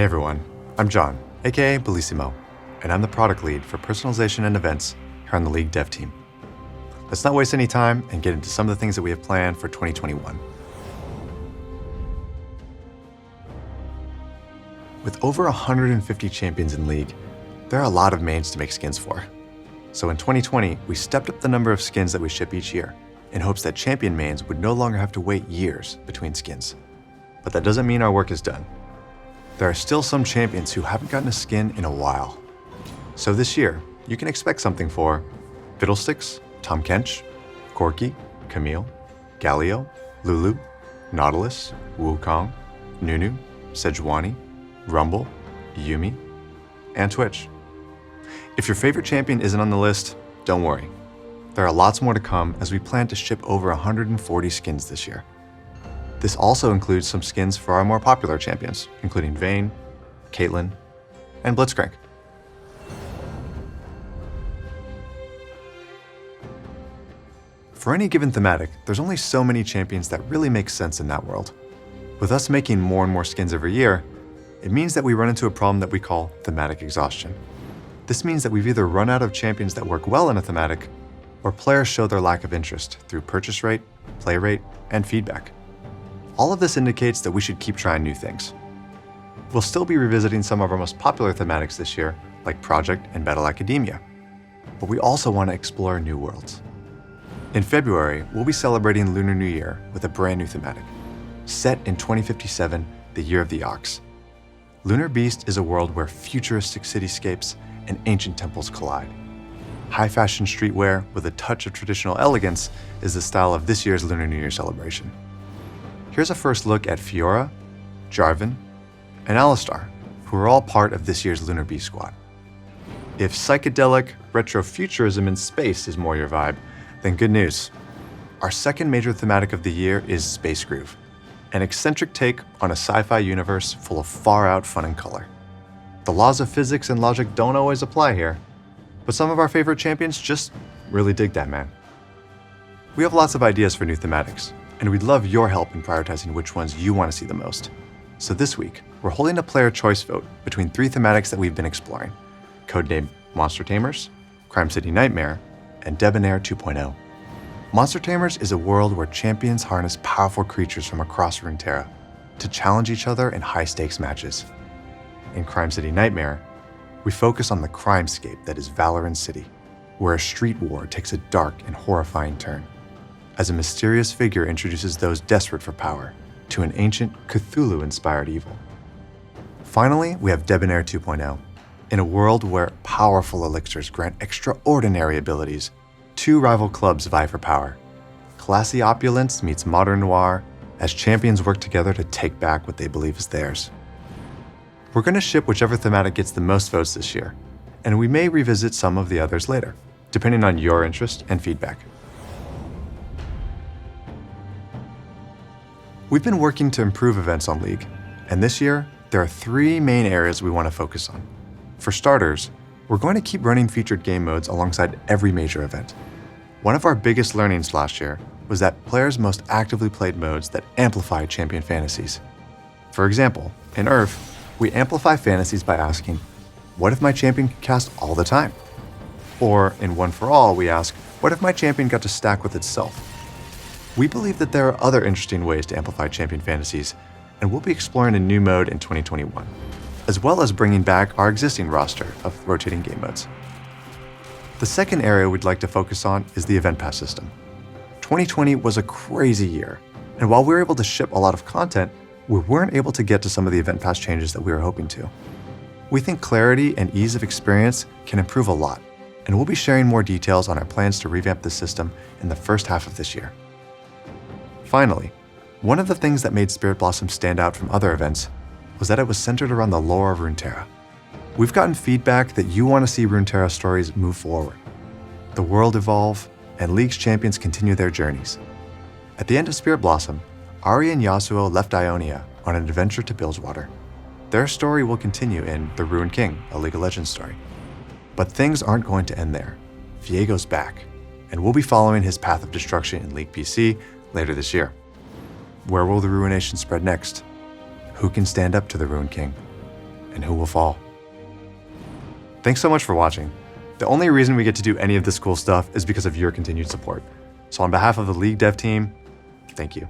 Hey everyone, I'm John, aka Bellissimo, and I'm the product lead for personalization and events here on the League dev team. Let's not waste any time and get into some of the things that we have planned for 2021. With over 150 champions in League, there are a lot of mains to make skins for. So in 2020, we stepped up the number of skins that we ship each year in hopes that champion mains would no longer have to wait years between skins. But that doesn't mean our work is done. There are still some champions who haven't gotten a skin in a while. So this year, you can expect something for Fiddlesticks, Tom Kench, Corky, Camille, Galio, Lulu, Nautilus, Wukong, Nunu, Sejuani, Rumble, Yumi, and Twitch. If your favorite champion isn't on the list, don't worry. There are lots more to come as we plan to ship over 140 skins this year. This also includes some skins for our more popular champions, including Vayne, Caitlyn, and Blitzcrank. For any given thematic, there's only so many champions that really make sense in that world. With us making more and more skins every year, it means that we run into a problem that we call thematic exhaustion. This means that we've either run out of champions that work well in a thematic, or players show their lack of interest through purchase rate, play rate, and feedback. All of this indicates that we should keep trying new things. We'll still be revisiting some of our most popular thematics this year, like Project and Battle Academia, but we also want to explore new worlds. In February, we'll be celebrating Lunar New Year with a brand new thematic, set in 2057, the Year of the Ox. Lunar Beast is a world where futuristic cityscapes and ancient temples collide. High-fashion streetwear with a touch of traditional elegance is the style of this year's Lunar New Year celebration. Here's a first look at Fiora, Jarvan, and Alistar, who are all part of this year's Lunar Beast squad. If psychedelic retrofuturism in space is more your vibe, then good news. Our second major thematic of the year is Space Groove, an eccentric take on a sci-fi universe full of far-out fun and color. The laws of physics and logic don't always apply here, but some of our favorite champions just really dig that, man. We have lots of ideas for new thematics, and we'd love your help in prioritizing which ones you want to see the most. So this week, we're holding a player choice vote between 3 thematics that we've been exploring, codenamed Monster Tamers, Crime City Nightmare, and Debonair 2.0. Monster Tamers is a world where champions harness powerful creatures from across Runeterra to challenge each other in high-stakes matches. In Crime City Nightmare, we focus on the crimescape that is Valorant City, where a street war takes a dark and horrifying turn, as a mysterious figure introduces those desperate for power to an ancient Cthulhu-inspired evil. Finally, we have Debonair 2.0. In a world where powerful elixirs grant extraordinary abilities, 2 rival clubs vie for power. Classy opulence meets modern noir as champions work together to take back what they believe is theirs. We're going to ship whichever thematic gets the most votes this year, and we may revisit some of the others later, depending on your interest and feedback. We've been working to improve events on League, and this year, there are 3 main areas we want to focus on. For starters, we're going to keep running featured game modes alongside every major event. One of our biggest learnings last year was that players most actively played modes that amplify champion fantasies. For example, in Earth, we amplify fantasies by asking, what if my champion could cast all the time? Or in One for All, we ask, what if my champion got to stack with itself? We believe that there are other interesting ways to amplify champion fantasies, and we'll be exploring a new mode in 2021, as well as bringing back our existing roster of rotating game modes. The second area we'd like to focus on is the event pass system. 2020 was a crazy year, and while we were able to ship a lot of content, we weren't able to get to some of the event pass changes that we were hoping to. We think clarity and ease of experience can improve a lot, and we'll be sharing more details on our plans to revamp the system in the first half of this year. Finally, one of the things that made Spirit Blossom stand out from other events was that it was centered around the lore of Runeterra. We've gotten feedback that you want to see Runeterra stories move forward, the world evolve, and League's champions continue their journeys. At the end of Spirit Blossom, Ahri and Yasuo left Ionia on an adventure to Bilgewater. Their story will continue in The Ruined King, a League of Legends story. But things aren't going to end there. Viego's back, and we'll be following his path of destruction in League PC later this year. Where will the ruination spread next? Who can stand up to the Ruined King? and who will fall. Thanks so much for watching. The only reason we get to do any of this cool stuff is because of your continued support. So on behalf of the League Dev team, thank you.